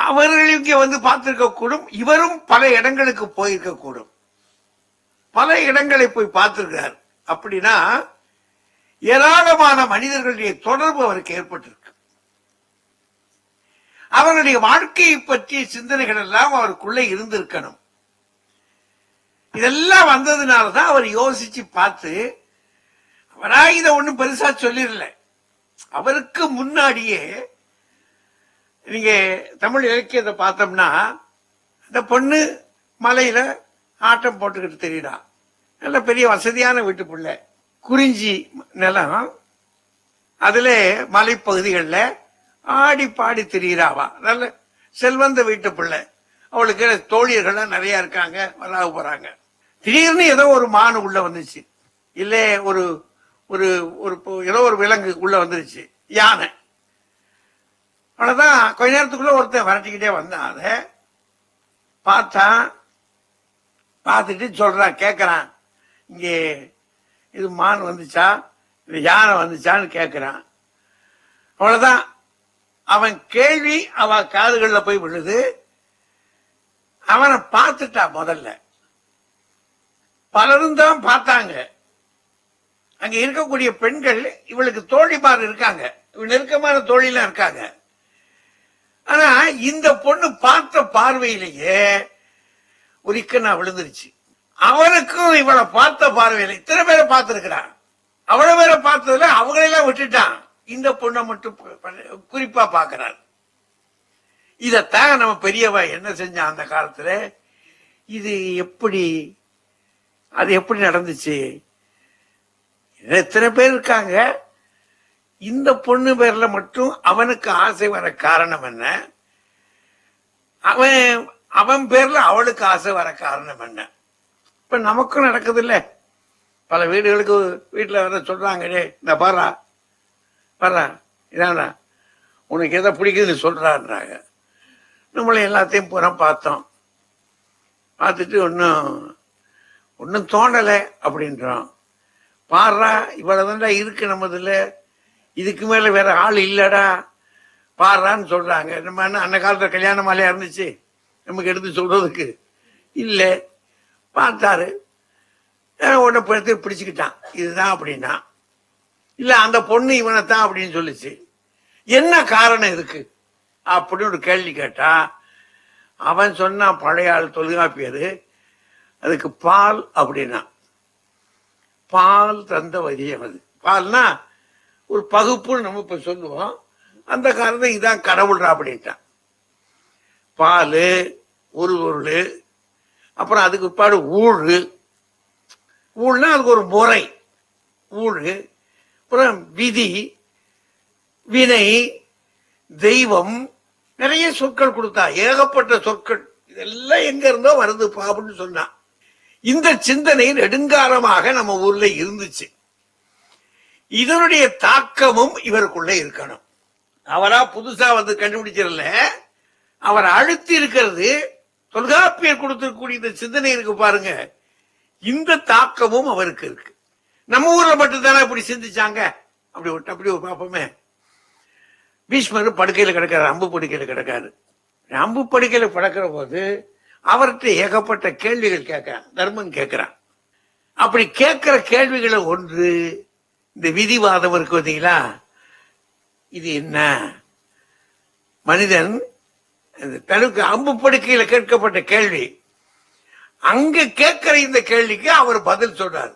அவர்கள் இங்கே வந்து பார்த்திருக்க கூடும். இவரும் பல இடங்களுக்கு போயிருக்க கூடும். பல இடங்களை போய் பார்த்திருக்கிறார். அப்படின்னா ஏராளமான மனிதர்களுடைய தொடர்பு அவருக்கு ஏற்பட்டிருக்கு. அவர்களுடைய வாழ்க்கையை பற்றிய சிந்தனைகள் எல்லாம் அவருக்குள்ளே இருந்திருக்கணும். இதெல்லாம் வந்ததுனாலதான் அவர் யோசிச்சு பார்த்து, அவரா இதை ஒண்ணும் பெருசா சொல்லிடல. அவருக்கு முன்னாடியே நீங்க தமிழ் இலக்கியத்தை பார்த்தோம்னா, இந்த பொண்ணு மலையில ஆட்டம் போட்டுக்கிட்டு தெரியுதா, நல்ல பெரிய வசதியான வீட்டு பிள்ளை, குறிஞ்சி நிலம், அதுல மலைப்பகுதிகளில் ஆடி பாடி திரிகிறாவா, நல்ல செல்வந்த வீட்டு பிள்ளை. அவளுக்கு தோழியர்கள்லாம் நிறைய இருக்காங்க, வராக போறாங்க. திடீர்னு ஏதோ ஒரு மானு உள்ள வந்துச்சு, இல்ல ஒரு ஒரு ஏதோ ஒரு விலங்கு உள்ள வந்துருச்சு, யானை. அவ்வளவுதான். கொஞ்ச நேரத்துக்குள்ள ஒருத்தன் விரட்டிக்கிட்டே வந்தான். அதை பார்த்தான். பார்த்துட்டு சொல்றான், கேட்கறான், இங்கே இது மான் வந்துச்சா இது யானை வந்துச்சான்னு கேட்கிறான். அவ்வளவுதான். அவன் கேள்வி அவ காதுகள்ல போய் விழுது. அவனை பார்த்துட்டா. முதல்ல பலரும் தான் பார்த்தாங்க. அங்க இருக்கக்கூடிய பெண்கள் இவளுக்கு தோழிமார் இருக்காங்க, இவள் நெருக்கமான தோழிலாம் இருக்காங்க. ஆனா இந்த பொண்ணு பார்த்த பார்வையிலேயே ஒரு இக்கண்ணா விழுந்துருச்சு. அவனுக்கும் இவளை பார்த்த பார்வையில இத்தனை பேரை பார்த்திருக்கிறான். அவ்வளவு பேரை பார்த்ததுல அவங்களெல்லாம் விட்டுட்டான். இந்த பொண்ணை மட்டும் குறிப்பா பாக்குறார். இதத்தான் நம்ம பெரியவா என்ன செஞ்சான் அந்த காலத்துல, இது எப்படி, அது எப்படி நடந்துச்சு, எத்தனை பேர் இருக்காங்க, இந்த பொண்ணு பேர்ல மட்டும் அவனுக்கு ஆசை வர காரணம் என்ன, அவன் பேர்ல அவளுக்கு ஆசை வர காரணம் என்ன. இப்ப நமக்கும் நடக்குது இல்ல, பல வீடுகளுக்கு வீட்டுல வர சொல்றாங்க, இந்த பாரா பாரா இதானா உனக்கு எதை பிடிக்குதுன்னு சொல்றான்றாங்க. நம்மள எல்லாத்தையும் பூரா பார்த்தோம். பார்த்துட்டு ஒன்னும் தோணலை அப்படின்றோம். பாடுறா இவ்வளவுதான்டா இருக்கு நம்மதுல, இதுக்கு மேல வேற ஆள் இல்லடா பாடுறான்னு சொல்றாங்க. நம்ம என்ன அந்த காலத்துல கல்யாண மாலையா இருந்துச்சு நமக்கு எடுத்து சொல்றதுக்கு இல்ல. பார்த்தாரு, உன்னை படுத்து பிடிச்சுக்கிட்டான், இதுதான் அப்படின்னா. இல்ல அந்த பொண்ணு இவனைத்தான் அப்படின்னு சொல்லிச்சு. என்ன காரணம் இருக்கு அப்படின்னு ஒரு கேள்வி கேட்டா, அவன் சொன்னான், பழைய ஆள் தொல்காப்பியரு, அதுக்கு பால் அப்படின்னா, பால் தந்த வரியம். அது பால்னா ஒரு பகுப்புன்னு நம்ம இப்ப சொல்லுவோம். அந்த காரணம் இதான் கடவுள்ரா அப்படின்ட்டான். பால் ஒரு பொருள், அப்புறம் அதுக்கு பாடு ஊழு, ஊழ்னா அதுக்கு ஒரு முறை, ஊழு, அப்புறம் விதி, வினை, தெய்வம், நிறைய சொற்கள் கொடுத்தா, ஏகப்பட்ட சொற்கள். இதெல்லாம் எங்க இருந்தோ வருதுப்பா அப்படின்னு சொன்னான். இந்த சிந்தனை நெடுங்காலமாக நம்ம ஊர்ல இருந்துச்சு. இதனுடைய தாக்கமும் இவருக்குள்ள இருக்கணும். அவரா புதுசா வந்து கண்டுபிடிச்சிடல, அவர் அழுத்தி இருக்கிறது தொல்காப்பியர் கொடுத்திருக்கக்கூடிய இந்த சிந்தனை இருக்கு பாருங்க. இந்த தாக்கமும் அவருக்கு இருக்கு. நம்ம ஊர்ல மட்டும்தானே இப்படி சிந்திச்சாங்க. அப்படி பார்ப்போமே. பீஷ்மர் படுக்கையில கிடக்காரு, அம்பு படுக்கையில கிடக்காரு. அம்பு படுக்கையில படக்கிற போது அவர்கிட்ட ஏகப்பட்ட கேள்விகள் கேட்கிறான், தர்மன் கேட்கிறான். அப்படி கேட்கிற கேள்விகளை ஒன்று இந்த விதிவாதம் இருக்கு பார்த்தீங்களா, இது என்ன, மனிதன் தனக்கு அம்பு படுக்கையில கேட்கப்பட்ட கேள்வி, அங்க கேட்கிற இந்த கேள்விக்கு அவர் பதில் சொல்றார்,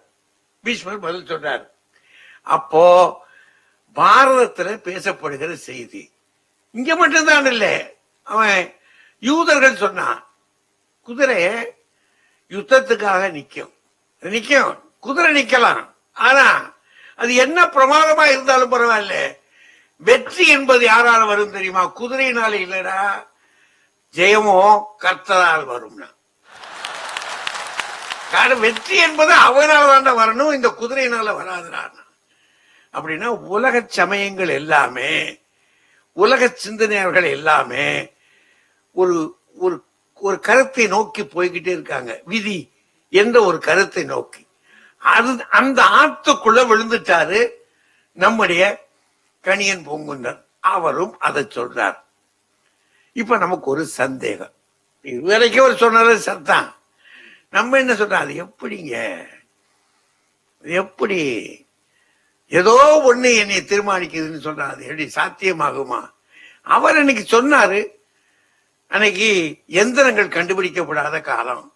பீஷ்மர் பதில் சொல்றார். அப்போ பாரதத்துல பேசப்படுகிற செய்தி இங்க மட்டும்தான் இல்ல. அவன் யூதர்கள் சொன்னான், குதிரை யுத்தத்துக்காக நிக்கும், குதிரை நிக்கலாம், ஆனா அது என்ன பிரமாதமா இருந்தாலும் பரவாயில்ல, வெற்றி என்பது யாரால வரும் தெரியுமா, குதிரையினால இல்லடா, ஜெயமோ கர்த்தரால் வரும்னா. காரணம் வெற்றி என்பது அவனால தான் வரணும், இந்த குதிரையினால வராதுடா. அப்படின்னா உலக சமயங்கள் எல்லாமே, உலக சிந்தனையாளர்கள் எல்லாமே ஒரு ஒரு ஒரு கருத்தை நோக்கி போய்கிட்டே இருக்காங்க, விதி என்ற ஒரு கருத்தை நோக்கி. அது அந்த ஆத்துக்குள்ள விழுந்துட்டாரு நம்முடைய கணியன் பூங்குன்றன். அவரும் அதை சொல்றார். இப்ப நமக்கு ஒரு சந்தேகம், இதுவரைக்கும் ஒரு சொன்னது சத்தான், நம்ம என்ன சொல்றோம், அது எப்படிங்க, எப்படி ஏதோ ஒண்ணு என்னை தீர்மானிக்குதுன்னு சொல்றான், அது எப்படி சாத்தியமாகுமா? அவர் அன்னைக்கு சொன்னாரு, அன்னைக்கு எந்திரங்கள் கண்டுபிடிக்கப்படாத காலம்,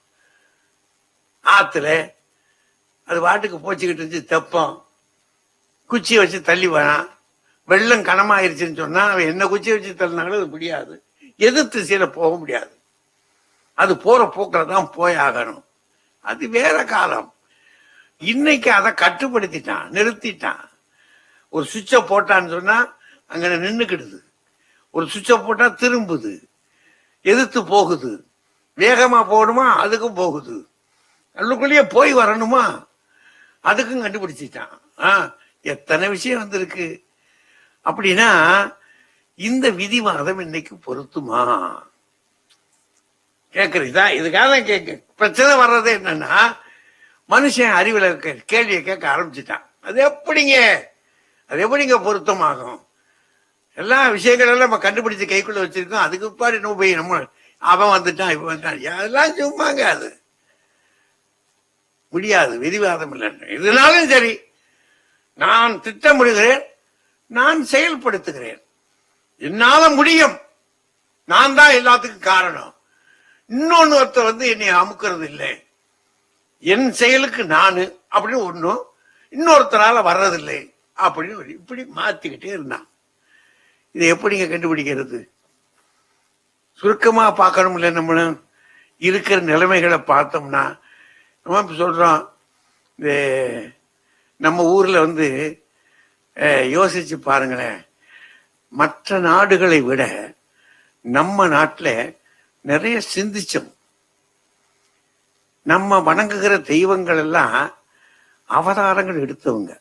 ஆத்துல அது வாட்டுக்கு போச்சுக்கிட்டு இருந்துச்சு, தெப்பம் குச்சியை வச்சு தள்ளி வேணாம், வெள்ளம் கனமாயிருச்சுன்னு சொன்னா அவன் என்ன குச்சியை வச்சு தள்ளினாலும் அது முடியாது, எதிர் திசையில போக முடியாது, அது போற போக்கில் தான் போய் ஆகணும், அது வேற காலம். இன்னைக்கு அதை கட்டுப்படுத்திட்டான், நிறுத்திட்டான். ஒரு சுவிட்சை போட்டான்னு சொன்னா அங்க நின்னுக்கிடுது, ஒரு சுவிட்சை போட்டா திரும்புது, எதிர்த்து போகுது, வேகமா போகணுமா அதுக்கும் போகுது, அதுக்குள்ளேயே போய் வரணுமா அதுக்கும் கண்டுபிடிச்சிட்டான். எத்தனை விஷயம் வந்திருக்கு. அப்படின்னா இந்த விதிவாதம் இன்னைக்கு பொருத்துமா கேக்குறீதா? இதுக்காக தான் கேட்க பிரச்சனை வர்றது என்னன்னா, மனுஷன் அறிவுல கேள்வியை கேட்க ஆரம்பிச்சுட்டான், அது எப்படிங்க பொருத்தமாகும்? எல்லா விஷயங்கள் எல்லாம் நம்ம கண்டுபிடிச்சு கைக்குள்ள வச்சிருக்கோம், அதுக்கு பாரு நம்ம போய் நம்ம அவன் வந்துட்டான் இப்ப வந்துட்டான், அதெல்லாம் சும்மாங்க, அது முடியாது, விதிவாதம் இல்லைன்னு. இதனாலும் சரி, நான் திட்டமிடுகிறேன், நான் செயல்படுத்துகிறேன், என்னால முடியும், நான் தான் எல்லாத்துக்கும் காரணம், இன்னொன்னு ஒருத்தர் வந்து என்னை அமுக்கிறது இல்லை, என் செயலுக்கு நானு அப்படின்னு ஒண்ணும் இன்னொருத்தரால வர்றதில்லை அப்படின்னு இப்படி மாத்திக்கிட்டே இருந்தான். இதை எப்படிங்க கண்டுபிடிக்கிறது? சுருக்கமா பார்க்கணும் இல்லை, நம்ம இருக்கிற நிலைமைகளை பார்த்தோம்னா நம்ம இப்ப சொல்றோம், இந்த நம்ம ஊர்ல வந்து யோசிச்சு பாருங்களேன், மற்ற நாடுகளை விட நம்ம நாட்டுல நிறைய சிந்திச்சோம். நம்ம வணங்குகிற தெய்வங்கள் எல்லாம் அவதாரங்கள் எடுத்தவங்க,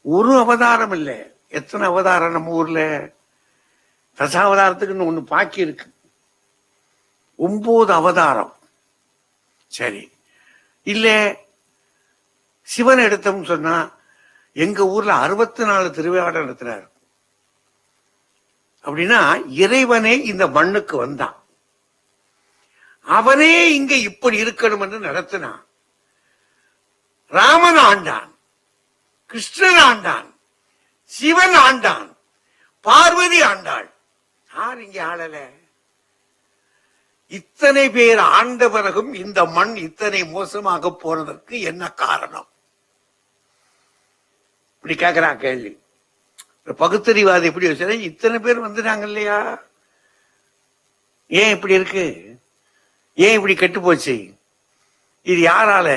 ஒரு அவதாரம் இல்லை, எத்தனை அவதாரம் நம்ம ஊர்ல, தசாவதாரத்துக்குன்னு ஒண்ணு பாக்கி இருக்கு, 9 அவதாரம். சரி, இல்ல சிவன் எடுத்தோம்னு சொன்னா எங்க ஊர்ல 64 திருவிழா நடத்துறாரு. அப்படின்னா இறைவனே இந்த மண்ணுக்கு வந்தான், அவனே இங்க இப்படி இருக்கணும் என்று நடத்தினான். ராமன் ஆண்டான், கிருஷ்ணன் ஆண்டான், சிவன் ஆண்டான், பார்வதி ஆண்டாள், யார் இங்க ஆளல? இத்தனை பேர் ஆண்ட பிறகும் இந்த மண் இத்தனை மோசமாக போனதற்கு என்ன காரணம்? இப்படி கேட்கிறான் கேள்வி. பகுத்தறிவாதி எப்படி வச்சு, இத்தனை பேர் வந்துட்டாங்க இல்லையா, ஏன் இப்படி இருக்கு, ஏன் இப்படி கெட்டு போச்சு, இது யாரால?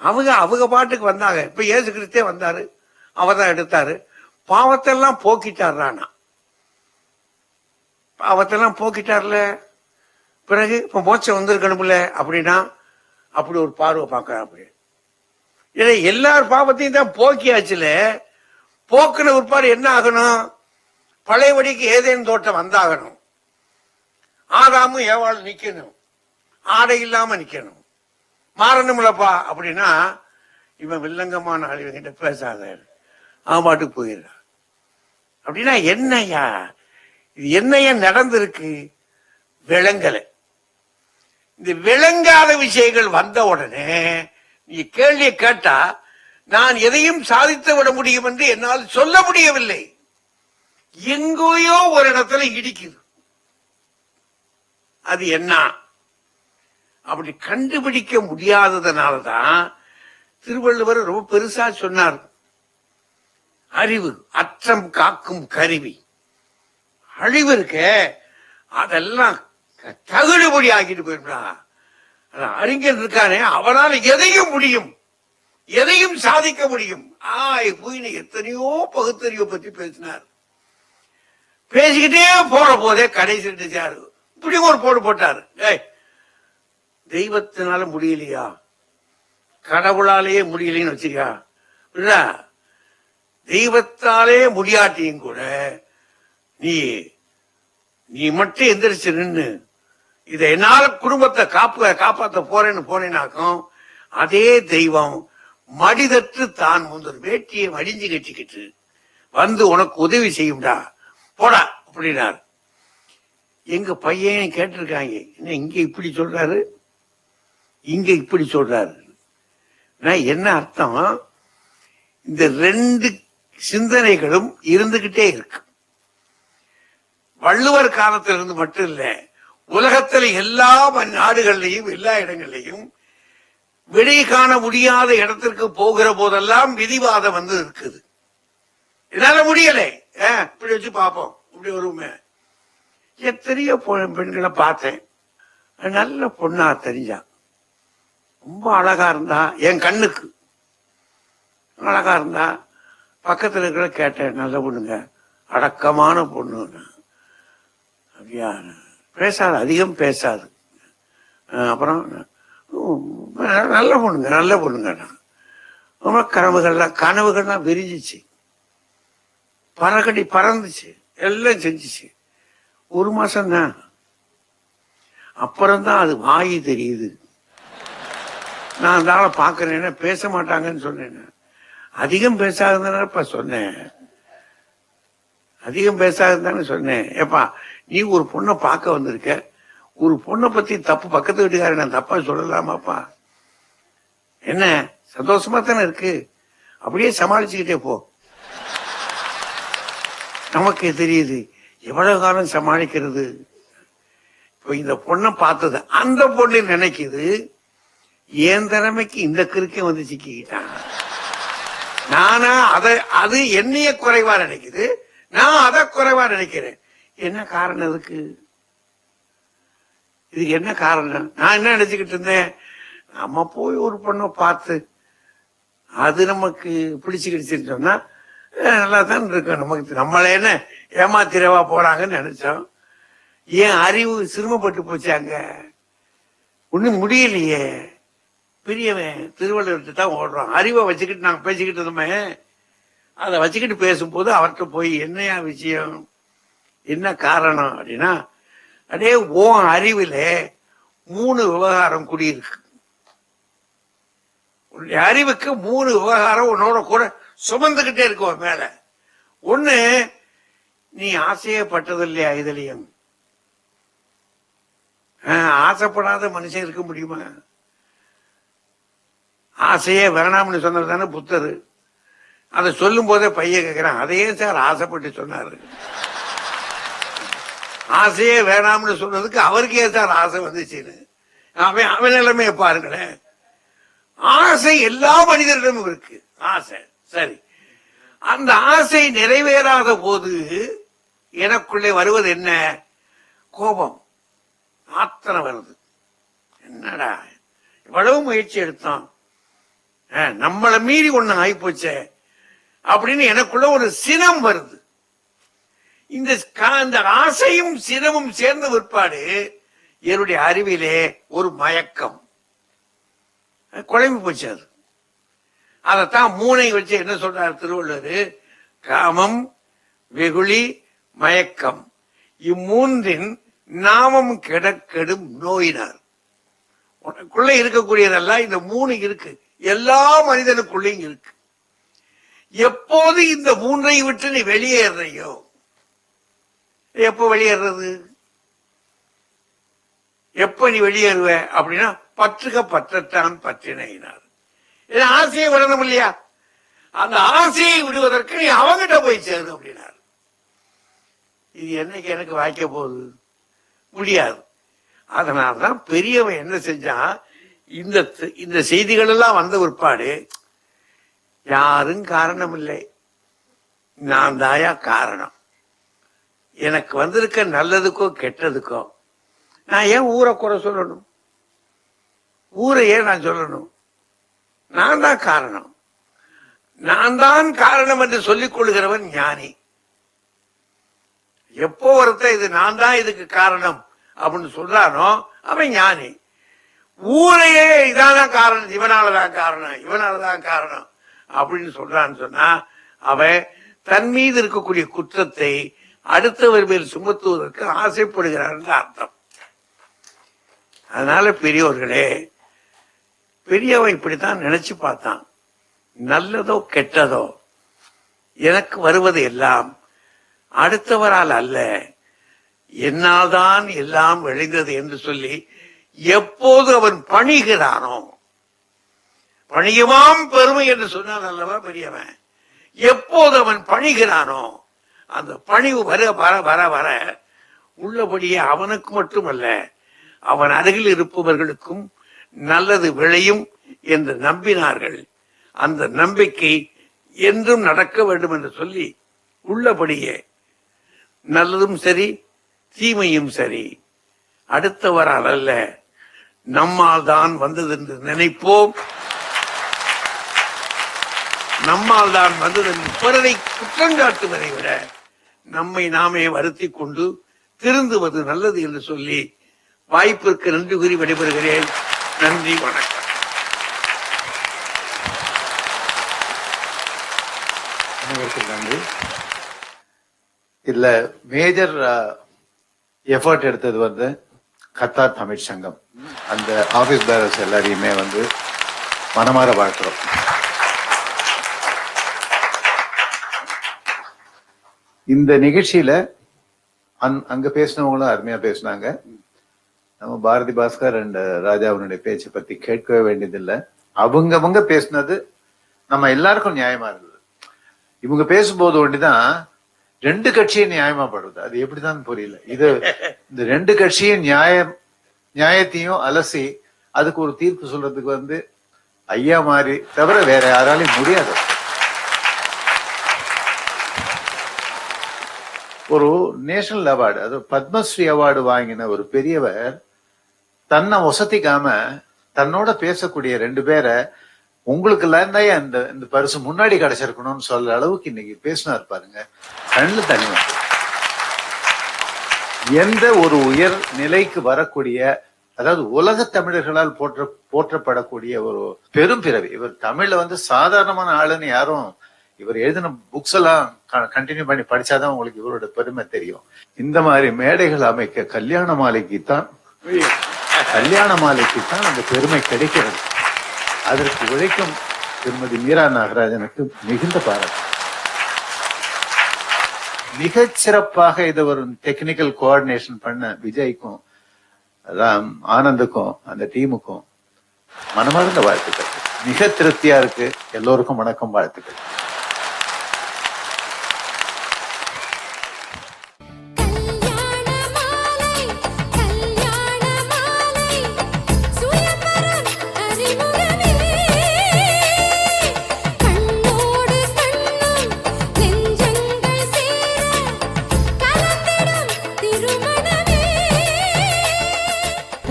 அவங்க பாட்டுக்கு வந்தாங்க. இப்ப இயேசு கிறிஸ்தே வந்தாரு, அவதான் எடுத்தாரு, பாவத்தெல்லாம் போக்கிட்டாரானா, பாவத்தெல்லாம் போக்கிட்டார்ல, பிறகு இப்ப மோட்சம் வந்திருக்கணும்ல அப்படின்னா அப்படி ஒரு பார்வை பார்க்க. அப்படி எல்லார் பாவத்தையும் தான் போக்கியாச்சுல, போக்குன உட்பாடு என்ன ஆகணும், பழையபடிக்கு ஏதேனும் தோட்டம் வந்தாகணும், ஆதாமும் ஏவாளும் நிக்கணும், ஆடை இல்லாம நிக்கணும், மாறணும்லப்பா அப்படின்னா இவன் வில்லங்கமான ஆளுகிட்ட பேசாத, அவன் பாட்டுக்கு போயிடுறான். அப்படின்னா என்னையா இது, என்னையா நடந்திருக்கு? விளங்கல. இந்த விளங்காத விஷயங்கள் வந்த உடனே நீ கேள்வியை கேட்டா நான் எதையும் சாதித்து விட முடியும் என்று என்னால் சொல்ல முடியவில்லை, எங்கேயோ ஒரு இடத்துல இடிக்குது, அது என்ன அப்படி கண்டுபிடிக்க முடியாததுனாலதான் திருவள்ளுவர் ரொம்ப பெருசா சொன்னார், அறிவு அற்றம் காக்கும் கருவி. அழிவு இருக்க அதெல்லாம் தகுடுபடி ஆக்கிட்டு போயிருந்தா, அறிஞர் இருக்கானே அவனால் எதையும் முடியும், எதையும் சாதிக்க முடியும். எத்தனையோ பகுத்தறிவை பற்றி பேசினார், பேசிக்கிட்டே போற போதே கடைசி இப்படி ஒரு போடு போட்டாரு, தெய்வத்தினால முடியலையா, கடவுளாலேயே முடியலன்னு வச்சிருக்கா, தெய்வத்தாலே முடியாட்டியும் கூட நீ மட்டும் எந்திரிச்சு நின்று இதை என்னால குடும்பத்தை காப்பாற்ற போறேன்னு போனேனாக்கும், அதே தெய்வம் மடிதற்று தான் முந்தர் வேட்டியை மடிஞ்சு கட்டிக்கிட்டு வந்து உனக்கு உதவி செய்யும்டா போடா அப்படின்னாரு. எங்க பையன் கேட்டிருக்காங்க, என்ன இங்க இப்படி சொல்றாரு, இங்க இப்படி சொல்றாரு. என்ன அர்த்தம்? இந்த ரெண்டு சிந்தனைகளும் இருந்துகிட்டே இருக்கு. வள்ளுவர் காலத்திலிருந்து மட்டும் இல்ல, உலகத்துல எல்லா நாடுகள்லையும் எல்லா இடங்கள்லையும் விடை காண முடியாத இடத்திற்கு போகிற போதெல்லாம் விதிவாதம் வந்து இருக்குது. என்னால முடியலை, இப்படி வச்சு பார்ப்போம், இப்படி வருமே. எத்தனையோ பெண்களை பார்த்தேன், நல்ல பொண்ணா தெரிஞ்சா, ரொம்ப அழகா இருந்தா, என் கண்ணுக்கு அழகா இருந்தா. பக்கத்துல இருக்கிற கேட்டேன், நல்ல பொண்ணுங்க, அடக்கமான பொண்ணு, அப்படியா, பேசாது, அதிகம் பேசாது, அப்புறம் நல்ல பொண்ணுங்க, நல்ல பொண்ணுங்க. ரொம்ப கனவுகள்லாம் விரிஞ்சிச்சு, பறக்கடி பறந்துச்சு, எல்லாம் செஞ்சிச்சு. ஒரு மாசம் தான், அப்புறம்தான் அது வாயி தெரியுது. நான் அந்த ஆளை பாக்குறேன், பேச மாட்டாங்கன்னு சொன்னேன். அதிகம் பேசாதுன்னு இப்ப சொன்னேன், அதிகம் பேசாதுன்னு சொன்னேன். ஏப்பா, நீ ஒரு பொண்ணை பார்க்க வந்திருக்க, ஒரு பொண்ணை பத்தி தப்பு பக்கத்து வீட்டுக்கார நான் தப்பா சொல்லலாமாப்பா? என்ன சந்தோஷமா தானே இருக்கு, அப்படியே சமாளிச்சுக்கிட்டே போ. நமக்கு தெரியுது எவ்வளவு காலம் சமாளிக்கிறது. இப்ப இந்த பொண்ணை பார்த்தது அந்த பொண்ணு நினைக்குது, என் திறமைக்கு இந்த கிறுக்கே வந்து சிக்கிக்கிட்டான். நானா அது என்னைய குறைவா நினைக்குது, நான் அதை குறைவா நினைக்கிறேன். என்ன காரணம் இதுக்கு? இதுக்கு என்ன காரணம்? நான் என்ன நினைச்சுக்கிட்டு இருந்தேன், நம்ம போய் ஒரு பொண்ணை பார்த்து அது நமக்கு பிடிச்சுக்கிடுச்சுன்னு சொன்னா நல்லா தான் இருக்கும். நமக்கு நம்மள என்ன ஏமாத்திரவா போறாங்கன்னு நினைச்சோம். ஏன் அறிவு சிரமப்பட்டு போச்சாங்க, ஒண்ணும் முடியலையே. பெரியவன் திருவள்ளுவர்கிட்ட தான் ஓடுறோம். அறிவை வச்சுக்கிட்டு நாங்க பேசிக்கிட்டு இருந்தோமே, அதை வச்சுக்கிட்டு பேசும்போது அவர்கிட்ட போய் என்னையா விஷயம், என்ன காரணம் அப்படின்னா, அப்படியே ஓ அறிவுல 3 விவகாரம் குடியிருக்கு. உன்னுடைய அறிவுக்கு 3 விவகாரம் உன்னோட கூட சுமந்துகிட்டே இருக்கும் மேல. ஒண்ணு, நீ ஆசையப்பட்டது இல்லையா இதுலயும். ஆசைப்படாத மனுஷன் இருக்க முடியுமா? ஆசையே வேணாம்னு சொன்னது தானே புத்தர். அதை சொல்லும் போதே பையன் கேட்கிறான், அதையே சார் ஆசைப்பட்டு சொன்னாரு. ஆசையே வேணாம்னு சொன்னதுக்கு அவருக்கே சார் ஆசை வந்துச்சுன்னு. அவன் நிலைமையை பாருங்களேன். ஆசை எல்லா மனிதரிடமும் இருக்கு, ஆசை. சரி, அந்த ஆசை நிறைவேறாத போது எனக்குள்ளே வருவது என்ன? கோபம், ஆத்திரம் வருது. என்னடா இவ்வளவு முயற்சி எடுத்தோம், நம்மளை மீறி ஒண்ணு ஆயிப்போச்சே அப்படின்னு எனக்குள்ள ஒரு சினம் வருது. இந்த ஆசையும் சினமும் சேர்ந்த பிற்பாடு என்னுடைய அறிவிலே ஒரு மயக்கம் குழம்பு போச்சு. அது அதத்தான் 3 வச்சு என்ன சொல்றாரு திருவள்ளுவர்? காமம், வெகுளி, மயக்கம், இம்மூன்றின் நாமம் கெடும் நோயினார். உனக்குள்ள இருக்கக்கூடியதெல்லாம் இந்த 3 இருக்கு, எல்லா மனிதனுக்குள்ளேயும் இருக்கு. எப்போது இந்த 3ஐ விட்டு நீ வெளியேறையோ, எப்ப வெளியேறது? எப்ப நீ வெளியேறுவ அப்படின்னா, பற்றுக பற்றத்தான் பற்றினார். ஆசையை விடணும் இல்லையா? அந்த ஆசையை விடுவதற்கு நீ அவங்கிட்ட போய் சேரு அப்படின்னார். இது என்னைக்கு எனக்கு வாய்க்க போகுது? முடியாது. அதனால்தான் பெரியவன் என்ன செஞ்சான், இந்த செய்திகள் எல்லாம் வந்த பிற்பாடு, யாரும் காரணம் இல்லை, நான் தாயா காரணம். எனக்கு வந்திருக்க நல்லதுக்கோ கெட்டதுக்கோ நான் ஏன் ஊரை குறை சொல்லணும்? ஊரை ஏன் நான் சொல்லணும்? நான் தான் காரணம். நான் தான் காரணம் என்று சொல்லிக் கொள்கிறவன் ஞானி. எப்போ ஒருத்தர் இது நான் தான் இதுக்கு காரணம் அப்படின்னு சொல்றானோ அவன் ஞானி. ஊரையே இதான் காரணம், இவனாலதான் காரணம், இவனாலதான் காரணம் அப்படின்னு சொல்றான்னு சொன்னா அவன் தன் மீது இருக்கக்கூடிய குற்றத்தை அடுத்தவர் மேல் சுமத்துவதற்கு ஆசைப்படுகிறார் அர்த்தம். அதனால பெரியோர்களே, பெரியவன் இப்படித்தான் நினைச்சு பார்த்தான். நல்லதோ கெட்டதோ எனக்கு வருவது எல்லாம் அடுத்தவரால் அல்ல, என்னால்தான் எல்லாம் விளைந்தது என்று சொல்லி எப்போது அவன் பணிகிறானோ, பணியுமாம் பெருமை என்று சொன்னான் அல்லவா பெரியவன், எப்போது அவன் பணிகிறானோ அந்த பணிவு வர வர வர வர உள்ளபடியே அவனுக்கு மட்டுமல்ல அவன் அருகில் இருப்பவர்களுக்கும் நல்லது விளையும் என்று நம்பினார்கள். அந்த நம்பிக்கை என்றும் நடக்க வேண்டும் என்று சொல்லி உள்ளபடியே நல்லதும் சரி தீமையும் சரி அடுத்தவரால் அல்ல நம்மால் தான் வந்தது என்று நினைப்போம். நம்மால் தான் வந்தது என்று பிறரை குற்றங்காட்டுவதை விட நம்மை நாமே வருத்தி கொண்டு திருந்துவது நல்லது என்று சொல்லி வாய்ப்பிற்கு நன்றி கூறி விடைபெறுகிறேன். நன்றி, வணக்கம். நன்றி. இதுல மேஜர் எஃபர்ட் எடுத்தது வந்து கத்தார் தமிழ் சங்கம். அந்த ஆபீஸ் பேரர்ஸ் எல்லாரையுமே வந்து மனமாற வாழ்த்துறோம். இந்த நிகழ்ச்சியில அங்க பேசினவங்களும் அருமையா பேசினாங்க. நம்ம பாரதி பாஸ்கர் அண்ட் ராஜாவுடைய பேச்சை பத்தி கேட்கவே வேண்டியதில்லை. அவங்க பேசினது நம்ம எல்லாருக்கும் நியாயமா இருந்தது. இவங்க பேசும்போது ஒண்டிதான் ரெண்டு கட்சியும் நியாயமாப்படுறது. அது எப்படிதான் புரியல. இந்த ரெண்டு கட்சியும் நியாயத்தையும் அலசி அதுக்கு ஒரு தீர்ப்பு சொல்றதுக்கு வந்து ஐயா மாதிரி தவிர வேற யாராலையும் முடியாது. ஒரு நேஷனல் அவார்டு, அது பத்மஸ்ரீ அவார்டு வாங்கின ஒரு பெரியவர் தன்னை ஒசத்திக்காம தன்னோட பேசக்கூடிய ரெண்டு பேரை உங்களுக்கு எல்லாம் தான் இந்த பரிசு முன்னாடி கிடைச்சிருக்கணும்னு சொல்ற அளவுக்கு இன்னைக்கு பேசினார் பாருங்க. கண்ணில் தனி வந்து எந்த ஒரு உயர் நிலைக்கு வரக்கூடிய, அதாவது உலக தமிழர்களால் போற்றப்படக்கூடிய ஒரு பெரும் பிறவி. இவர் தமிழ்ல வந்து சாதாரணமான ஆளுன்னு யாரும், இவர் எழுதின புக்ஸ் எல்லாம் கண்டினியூ பண்ணி படிச்சாதான் உங்களுக்கு இவரோட பெருமை தெரியும். இந்த மாதிரி மேடைகள் அமைக்க கல்யாண மாலைக்கு தான் அந்த பெருமை கிடைக்கிறது. அதற்கு உழைக்கும் திருமதி மீரா நாகராஜனுக்கு மிகுந்த பாராட்டு. மிகச் சிறப்பாக இதை ஒரு டெக்னிக்கல் கோஆர்டினேஷன் பண்ண விஜய்க்கும் ஆனந்துக்கும் அந்த டீமுக்கும் மனமார்ந்த வாழ்த்துக்கள். மிக திருப்தியா இருக்கு. எல்லோருக்கும் வணக்கம், வாழ்த்துக்கள்.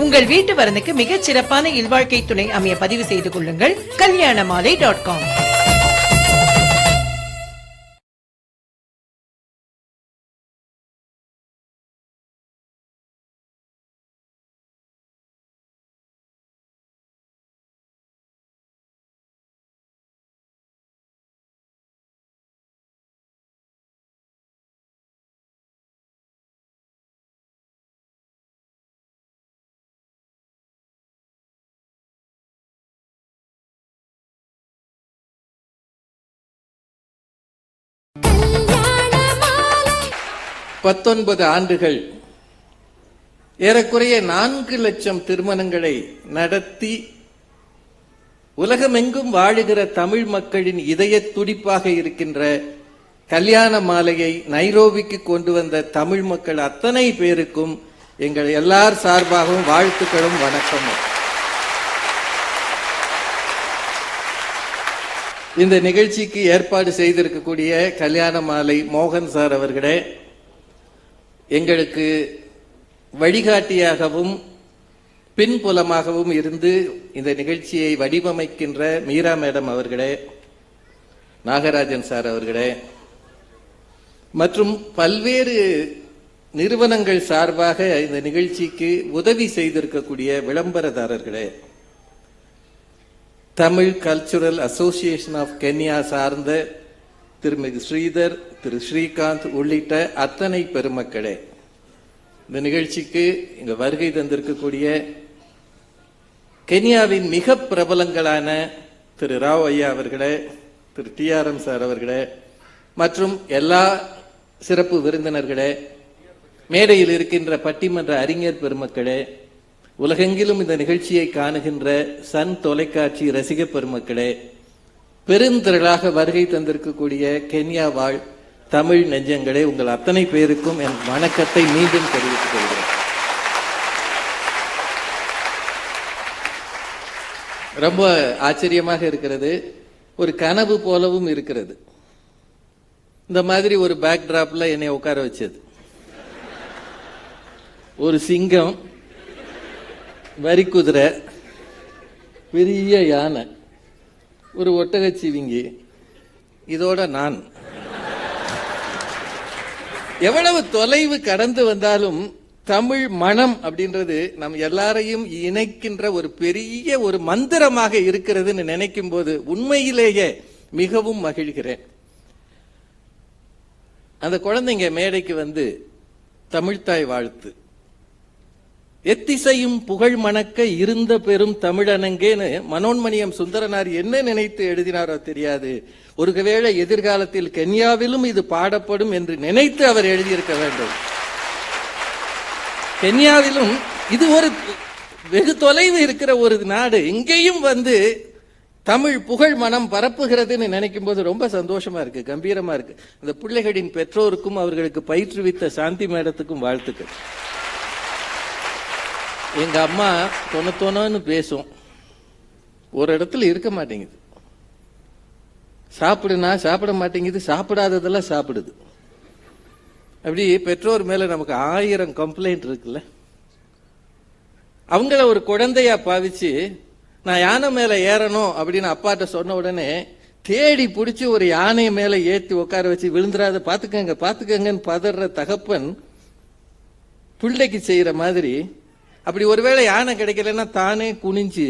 உங்கள் வீட்டு வரனுக்கு மிகச் சிறப்பான இல்வாழ்க்கை துணை அமைய பதிவு செய்து கொள்ளுங்கள். kalyanamaalai.com. ஆண்டுகள் ஏறக்குறைய 4 லட்சம் திருமணங்களை நடத்தி உலகமெங்கும் வாழுகிற தமிழ் மக்களின் இதய துடிப்பாக இருக்கின்ற கல்யாண மாலையை நைரோபிக்கு கொண்டு வந்த தமிழ் மக்கள் அத்தனை பேருக்கும் எங்கள் எல்லார் சார்பாகவும் வாழ்த்துக்களும் வணக்கமும். இந்த நிகழ்ச்சிக்கு ஏற்பாடு செய்திருக்கக்கூடிய கல்யாண மாலை மோகன் சார் அவர்களே, எங்களுக்கு வழிகாட்டியாகவும் பின்புலமாகவும் இருந்து இந்த நிகழ்ச்சியை வடிவமைக்கின்ற மீரா மேடம் அவர்களே, நாகராஜன் சார் அவர்களே, மற்றும் பல்வேறு நிறுவனங்கள் சார்பாக இந்த நிகழ்ச்சிக்கு உதவி செய்திருக்கக்கூடிய விளம்பரதாரர்களே, Tamil cultural association of Kenya சார்ந்த திருமதி ஸ்ரீதர், திரு ஸ்ரீகாந்த் உள்ளிட்ட அத்தனை பெருமக்களே, இந்த நிகழ்ச்சிக்கு இங்க வருகை தந்திருக்கக்கூடிய கென்யாவின் மிக பிரபலங்களான திரு ராவ் ஐயா அவர்களே, திரு TRM சார் அவர்களே, மற்றும் எல்லா சிறப்பு விருந்தினர்களே, மேடையில் இருக்கின்ற பட்டிமன்ற அறிஞர் பெருமக்களே, உலகெங்கிலும் இந்த நிகழ்ச்சியை காணுகின்ற சன் தொலைக்காட்சி ரசிக பெருமக்களே, பெருந்திரளாக வருகை தந்திருக்கக்கூடிய கென்யா வாழ் தமிழ் நெஞ்சங்களே, உங்கள் அத்தனை பேருக்கும் என் வணக்கத்தை மீண்டும் தெரிவித்துக் கொள்கிறேன். ரொம்ப ஆச்சரியமாக இருக்கிறது, ஒரு கனவு போலவும் இருக்கிறது. இந்த மாதிரி ஒரு பேக் டிராப்ல என்னை உட்கார வச்சது. ஒரு சிங்கம், வரி குதிரை, பெரிய யானை, ஒரு ஒட்டகச்சிவிங்கி, இதோட நான். எவ்வளவு தொலைவு கடந்து வந்தாலும் தமிழ் மனம் அப்படின்றது நம் எல்லாரையும் இணைக்கின்ற ஒரு பெரிய ஒரு மந்திரமாக இருக்கிறதுன்னு நினைக்கும் போது உண்மையிலேயே மிகவும் மகிழ்கிறேன். அந்த குழந்தைங்க மேடைக்கு வந்து தமிழ்த்தாய் வாழ்த்து, எத்திசையும் புகழ் மணக்க இருந்த பெரும் தமிழனங்கேன்னு மனோன்மணியம் சுந்தரனார் என்ன நினைத்து எழுதினாரோ தெரியாது. ஒருவேளை எதிர்காலத்தில் கென்யாவிலும் இது பாடப்படும் என்று நினைத்து அவர் எழுதியிருக்க வேண்டும். கென்யாவிலும் இது ஒரு வெகு தொலைவு இருக்கிற ஒரு நாடு, இங்கேயும் வந்து தமிழ் புகழ் மனம் பரப்புகிறதுன்னு நினைக்கும் போது ரொம்ப சந்தோஷமா இருக்கு, கம்பீரமா இருக்கு. அந்த பிள்ளைகளின் பெற்றோருக்கும் அவர்களுக்கு பயிற்றுவித்த சாந்தி மேடத்துக்கும் வாழ்த்துக்கள். எங்க அம்மா தொணன்னு பேசும், ஒரு இடத்துல இருக்க மாட்டேங்குது. சாப்பிடுனா சாப்பிட மாட்டேங்குது, சாப்பிடாததெல்லாம் சாப்பிடுது. அப்படி பெற்றோர் மேல நமக்கு 1000 கம்ப்ளைண்ட் இருக்குல்ல. அவங்கள ஒரு குழந்தையா பாவிச்சு நான் யானை மேல ஏறணும் அப்படின்னு அப்பாட்ட சொன்ன உடனே தேடி பிடிச்சி ஒரு யானை மேல ஏற்றி உட்கார வச்சு விழுந்துராத பாத்துக்கங்க பாத்துக்கங்கன்னு பதற தகப்பன் பிள்ளைக்கு செய்யற மாதிரி, அப்படி ஒருவேளை யானை கிடைக்கலன்னா தானே குனிஞ்சு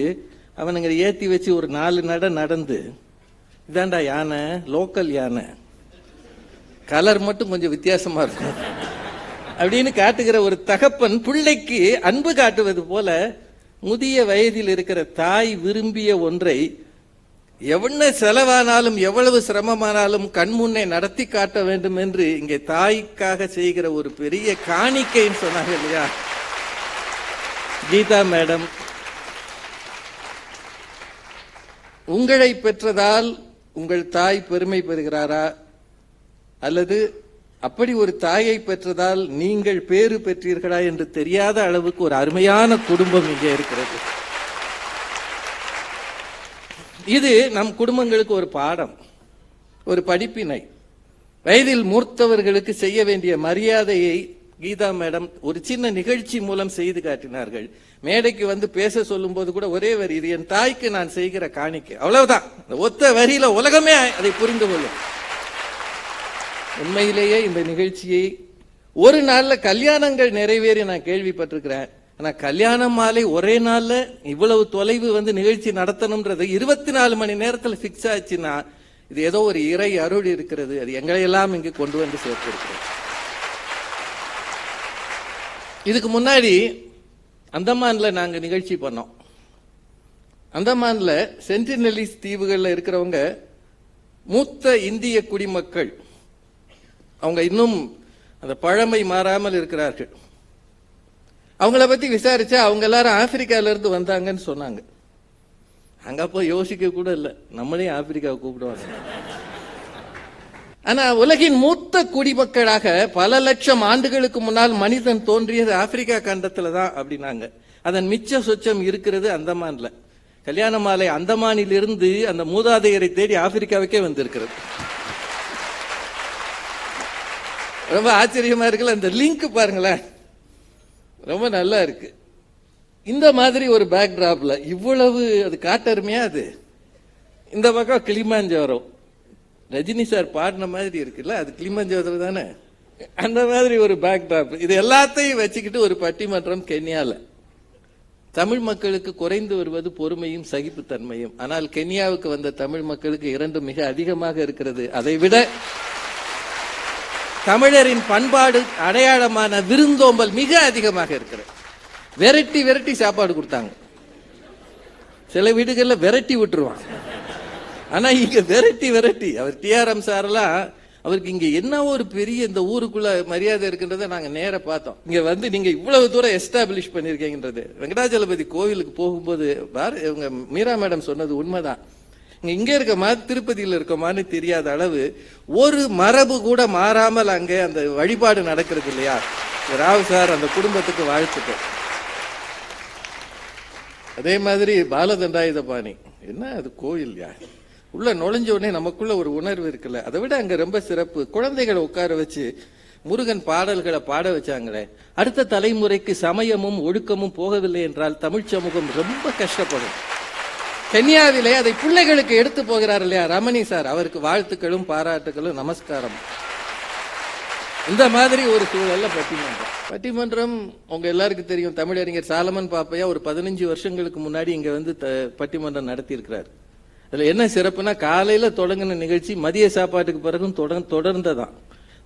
அவனுங்க ஏத்தி வச்சு ஒரு 4 நட நடந்து, இதாண்டா யானை, லோக்கல் யானை, கலர் மட்டும் கொஞ்சம் வித்தியாசமா இருக்கும் அப்படின்னு காட்டுகிற ஒரு தகப்பன் பிள்ளைக்கு அன்பு காட்டுவது போல முதிய வயதில் இருக்கிற தாய் விரும்பிய ஒன்றை எவ்வளவு செலவானாலும் எவ்வளவு சிரமமானாலும் கண்முன்னே நடத்தி காட்ட வேண்டும் என்று இங்கே தாய்க்காக செய்கிற ஒரு பெரிய காணிக்கைன்னு சொன்னாங்க இல்லையா கீதா மேடம். உங்களை பெற்றதால் உங்கள் தாய் பெருமை பெறுகிறாரா, அல்லது அப்படி ஒரு தாயை பெற்றதால் நீங்கள் பேறு பெற்றீர்களா என்று தெரியாத அளவுக்கு ஒரு அருமையான குடும்பம் இங்கே இருக்கிறது. இது நம் குடும்பங்களுக்கு ஒரு பாடம், ஒரு படிப்பினை. வயதில் மூர்த்தவர்களுக்கு செய்ய வேண்டிய மரியாதையை கீதா மேடம் ஒரு சின்ன நிகழ்ச்சி மூலம் செய்து காட்டினார்கள். மேடைக்கு வந்து பேச சொல்லும் போது கூட ஒரே வரி, இது என் தாய்க்கு நான் செய்கிற காணிக்கை, அவ்வளவுதான். ஒத்த வரியில உலகமே அதை புரிந்து கொள்ளும். உண்மையிலேயே இந்த நிகழ்ச்சியை ஒரு நாள்ல கல்யாணங்கள் நிறைவேறி நான் கேள்விப்பட்டிருக்கிறேன். ஆனா கல்யாண மாலை ஒரே நாள்ல இவ்வளவு தொலைவு வந்து நிகழ்ச்சி நடத்தணும்ன்றது 24 மணி நேரத்துல பிக்ஸ் ஆச்சுன்னா இது ஏதோ ஒரு இறை அருள் இருக்கிறது. அது எங்களை எல்லாம் இங்கு கொண்டு வந்து சேர்த்திருக்கிறது. இதுக்கு முன்னாடி அந்தமான்ல நாங்க நிகழ்ச்சி பண்ணோம். அந்தமான்ல சென்டினெலிஸ் தீவுகள்ல இருக்கிறவங்க மூத்த இந்திய குடிமக்கள், அவங்க இன்னும் அந்த பழமை மாறாமல் இருக்கிறார்கள். அவங்கள பத்தி விசாரிச்சா அவங்க எல்லாரும் ஆப்பிரிக்கால இருந்து வந்தாங்கன்னு சொன்னாங்க. அங்க போய் யோசிக்க கூட இல்ல, நம்மளே ஆப்பிரிக்காவை கூப்பிடுவாங்க. ஆனா உலகின் மூத்த குடிமக்களாக பல லட்சம் ஆண்டுகளுக்கு முன்னால் மனிதன் தோன்றியது ஆப்பிரிக்கா கண்டத்துல தான் அப்படின்னாங்க. அதன் மிச்ச சொச்சம் இருக்கிறது அந்தமான்ல. கல்யாண மாலை அந்தமானில் இருந்து அந்த மூதாதையரை தேடி ஆப்பிரிக்காவுக்கே வந்திருக்கிறது. ரொம்ப ஆச்சரியமா இருக்குல்ல, அந்த லிங்க் பாருங்களேன், ரொம்ப நல்லா இருக்கு. இந்த மாதிரி ஒரு பேக் டிராப்ல இவ்வளவு அது காட்டருமையா. அது இந்த பக்கம் கிளிமாஞ்சோரோ, ரஜினி சார் பாடின மாதிரி இருக்குல்ல, அது கிளிமாஞ்சோரோ தானே. அந்த மாதிரி ஒரு பேக் டிராப், இது எல்லாத்தையும் வச்சுக்கிட்டு ஒரு பட்டிமன்றம் கென்யால. தமிழ் மக்களுக்கு குறைந்து வருவது பொறுமையும் சகிப்புத்தன்மையும். ஆனால் கென்யாவுக்கு வந்த தமிழ் மக்களுக்கு 2 மிக அதிகமாக இருக்கிறது. அதை விட தமிழரின் பண்பாடு அடையாளமான விருந்தோம்பல் மிக அதிகமாக இருக்கிறது. விரட்டி விரட்டி சாப்பாடு கொடுத்தாங்க. சில வீடுகள்ல விரட்டி விட்டுருவான், ஆனா இங்க விரட்டி விரட்டி. அவர் TRM சாரெல்லாம் அவருக்கு இங்க என்ன ஒரு பெரிய இந்த ஊருக்குள்ள மரியாதை இருக்குன்றதை நாங்க நேர பார்த்தோம். இங்க வந்து நீங்க இவ்வளவு தூரம் எஸ்டாப்ளிஷ் பண்ணிருக்கீங்கன்றது. வெங்கடாஜலபதி கோவிலுக்கு போகும்போது இவங்க மீரா மேடம் சொன்னது உண்மைதான். இங்க இருக்கமா திருப்பதியில் இருக்கமான்னு தெரியாத அளவு ஒரு மரபு கூட மாறாமல் அங்கே அந்த வழிபாடு நடக்கிறது இல்லையா. ராவ் சார் அந்த குடும்பத்துக்கு வாழ்த்துக்கள். அதே மாதிரி பாலதண்டாயுதபாணி என்ன அது கோயில் யா உள்ள நுழைஞ்ச உடனே நமக்குள்ள ஒரு உணர்வு இருக்குல்ல. அதை விட அங்க ரொம்ப சிறப்பு, குழந்தைகளை உட்கார வச்சு முருகன் பாடல்களை பாட வச்சாங்களே. அடுத்த தலைமுறைக்கு சமயமும் ஒழுக்கமும் போகவில்லை என்றால் தமிழ் சமூகம் ரொம்ப கஷ்டப்படும். கென்யாவிலே அதை பிள்ளைகளுக்கு எடுத்து போகிறார் இல்லையா ரமணி சார், அவருக்கு வாழ்த்துக்களும் பாராட்டுகளும் நமஸ்காரம். இந்த மாதிரி ஒரு சூழல்ல பட்டிமன்றம் உங்க எல்லாருக்கும் தெரியும். தமிழறிஞர் சாலமன் பாப்பையா ஒரு 15 வருஷங்களுக்கு முன்னாடி இங்க வந்து பட்டிமன்றம் நடத்தி இருக்கிறார். அதுல என்ன சிறப்புனா காலையில தொடங்கின நிகழ்ச்சி மதிய சாப்பாட்டுக்கு பிறகும் தொடர்ந்ததான்.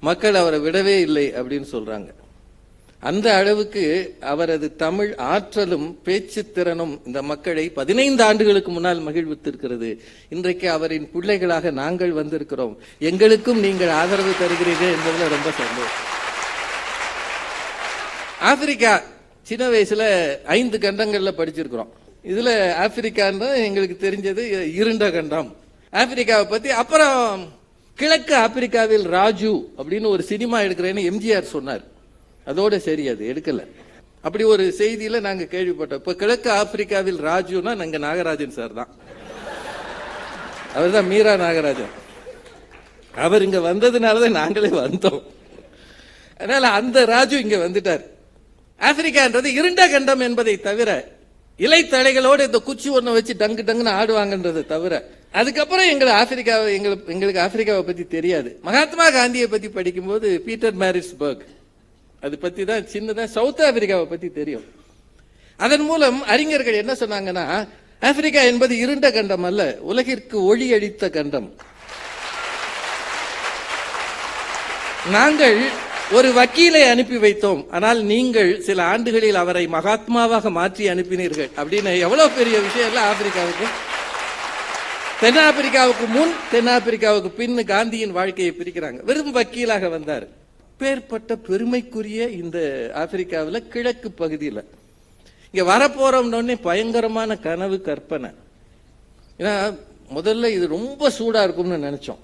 மக்கள் அவரை விடவே இல்லை அப்படின்னு சொல்றாங்க. அந்த அளவுக்கு அவரது தமிழ் ஆற்றலும் பேச்சு திறனும் இந்த மக்களை 15 ஆண்டுகளுக்கு முன்னால் மகிழ்வித்திருக்கிறது. இன்றைக்கு அவரின் பிள்ளைகளாக நாங்கள் வந்திருக்கிறோம். எங்களுக்கும் நீங்கள் ஆதரவு தருகிறீர்கள் என்பதில் ரொம்ப சந்தோஷம். ஆப்பிரிக்கா சின்ன வயசுல 5 கண்டங்கள்ல படிச்சிருக்கிறோம். இதுல ஆப்பிரிக்கான்னு எங்களுக்கு தெரிஞ்சது இருண்ட கண்டம். ஆப்பிரிக்காவை பத்தி அப்புறம் கிழக்கு ஆப்பிரிக்காவில் ராஜு அப்படின்னு ஒரு சினிமா எடுக்கிறேன்னு எம்ஜிஆர் சொன்னார். அதோட சரி, அது எடுக்கல. அப்படி ஒரு செய்தியில நாங்க கேள்விப்பட்டோம். இப்ப கிழக்கு ஆப்பிரிக்காவில் ராஜுனா நாங்க நாகராஜன் சார் தான். அவர் தான் மீரா நாகராஜன். அவர் இங்க வந்ததுனாலதான் நாங்களே வந்தோம். அதனால அந்த ராஜு இங்க வந்துட்டார். ஆப்பிரிக்கான்றது இருண்ட கண்டம் என்பதை தவிர இலைத்தழைகளோடு இந்த குச்சி ஒண்ணு வச்சு டங்கு டங்குன்னு ஆடுவாங்கன்றதை தவிர அதுக்கப்புறம் எங்களுக்கு ஆப்பிரிக்காவை பத்தி தெரியாது. மகாத்மா காந்தியை பத்தி படிக்கும்போது பீட்டர் மாரிட்ஸ்பர்க் அது பத்தி தான் சின்னதா சவுத் ஆப்பிரிக்காவை பத்தி தெரியும். அதன் மூலம் அறிஞர்கள் என்ன சொன்னாங்கன்னா, ஆப்பிரிக்கா என்பது இருண்ட கண்டம் அல்ல, உலகிற்கு ஒளி அளித்த கண்டம். நாங்கள் ஒரு வக்கீலை அனுப்பி வைத்தோம், ஆனால் நீங்கள் சில ஆண்டுகளில் அவரை மகாத்மாவாக மாற்றி அனுப்பினீர்கள் அப்படின்னு எவ்வளவு பெரிய விஷயம் இல்ல ஆப்பிரிக்காவுக்கு. தென்னாப்பிரிக்காவுக்கு முன் தென்னாப்பிரிக்காவுக்கு பின் காந்தியின் வாழ்க்கையை பிரிக்கிறாங்க. வெறும் வக்கீலாக வந்தார். பேர்பட்ட பெருமைக்குரிய இந்த ஆப்பிரிக்காவில் கிழக்கு பகுதியில் இங்க வரப்போறோம்னே பயங்கரமான கனவு கற்பனை. ஏன்னா முதல்ல இது ரொம்ப சூடா இருக்கும்னு நினைச்சோம்.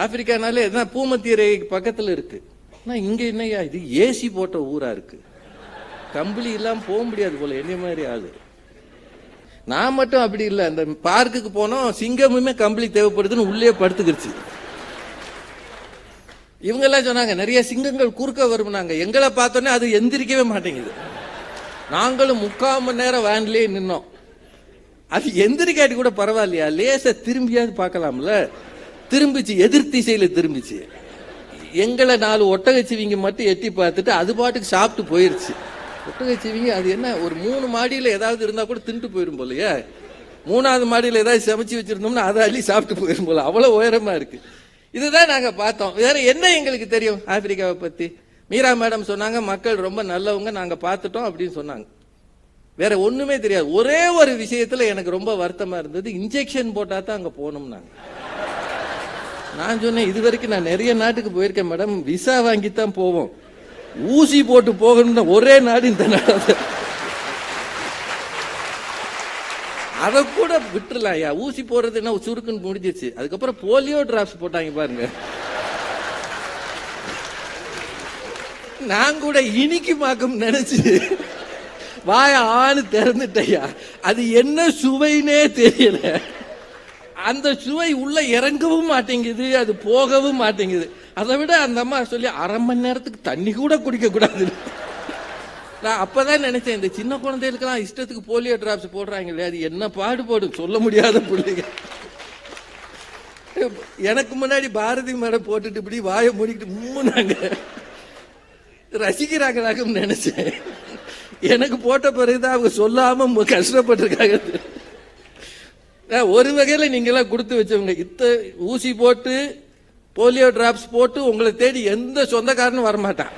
ஆப்பிரிக்கானாலே பூமத்திய ரேகைக்கு பக்கத்துல இருக்கு. இங்க என்னையா இது ஏசி போட்ட ஊரா இருக்கு, கம்பளி இல்லாம போக முடியாது போல என்ன மாதிரி ஆளு. நான் மட்டும் அப்படி இல்லை. அந்த பார்க்குக்கு போனோம், சிங்கமுமே கம்பளி தேவைப்படுதுன்னு உள்ளே படுத்துக்கிடுச்சு. இவங்க எல்லாம் சொன்னாங்க நிறைய சிங்கங்கள் குறுக்க வரும்னாங்க. எங்களை பார்த்தோன்னே அது எந்திரிக்கவே மாட்டேங்குது. நாங்களும் 3/4 மணி நேரம் வேன்லயே நின்னோம். அது எந்திரிக்காட்டி கூட பரவாயில்லையா, லேச திரும்பியாவது பார்க்கலாம்ல. திரும்பிச்சு, எதிர் திசையில திரும்பிச்சு. எங்களை 4 ஒட்டகச்சிவிங்க மட்டும் எட்டி பார்த்துட்டு அது பாட்டுக்கு சாப்பிட்டு போயிருச்சு. ஒட்டகச்சிவிங்க அது என்ன ஒரு 3 மாடியில ஏதாவது இருந்தா கூட தின்ட்டு போயிரும் போலயே. 3வது மாடியில ஏதாவது சமைச்சு வச்சிருந்தோம்னா அதை அள்ளி சாப்பிட்டு போயிரும் போல, அவ்வளவு உயரமா இருக்கு. இதுதான் நாங்க பார்த்தோம். வேற என்ன எங்களுக்கு தெரியும் ஆப்பிரிக்காவை பத்தி? மீரா மேடம் சொன்னாங்க மக்கள் ரொம்ப நல்லவங்க, நாங்க பார்த்துட்டோம் அப்படின்னு சொன்னாங்க. வேற ஒண்ணுமே தெரியாது. ஒரே ஒரு விஷயத்துல எனக்கு ரொம்ப வருத்தமா இருந்தது, இன்ஜெக்ஷன் போட்டா தான் அங்க போகணும்னாங்க. நான் சொன்னேன் இது வரைக்கும் நான் நிறைய நாட்டுக்கு போயிருக்கேன் மேடம், விசா வாங்கித்தான் போவோம், ஊசி போட்டு போகணும்னா ஒரே நாடு இந்த நாடு. அதை கூட விட்டுலாயா, ஊசி போடுறது என்ன சுருக்குன்னு முடிஞ்சிருச்சு. அதுக்கப்புறம் போலியோ டிராப்ஸ் போட்டாங்க பாருங்க. நான் கூட இனிக்கு மாக்கம் நினைச்சு வாய ஆணு திறந்துட்டையா, அது என்ன சுவைனே தெரியல. அந்த சுவை உள்ள இறங்கவும் மாட்டேங்குது, அது போகவும் மாட்டேங்குது. அதை விட அந்த அம்மா சொல்லி 1/2 மணி நேரத்துக்கு தண்ணி கூட குடிக்க கூடாது. நான் அப்பதான் நினைச்சேன், இந்த சின்ன குழந்தைகளுக்கெல்லாம் இஷ்டத்துக்கு போலியோ டிராப்ஸ் போடுறாங்க இல்லையா, அது என்ன பாடுபடும் சொல்ல முடியாத பிள்ளைங்க. எனக்கு முன்னாடி பாரதி மேடம் போட்டுட்டு இப்படி வாயை மூடிக்கிட்டு முன்னாங்க ரசிக்கிறாங்களாக்கும் நினைச்சேன். எனக்கு போட்ட பிறகுதான் அவங்க சொல்லாம கஷ்டப்பட்டிருக்காங்க. ஒரு வகையில நீங்க எல்லாம் கொடுத்து வச்சவங்க. ஊசி போட்டு போலியோ டிராப்ஸ் போட்டு உங்களை தேடி எந்த சொந்தக்காரனும் வரமாட்டான்.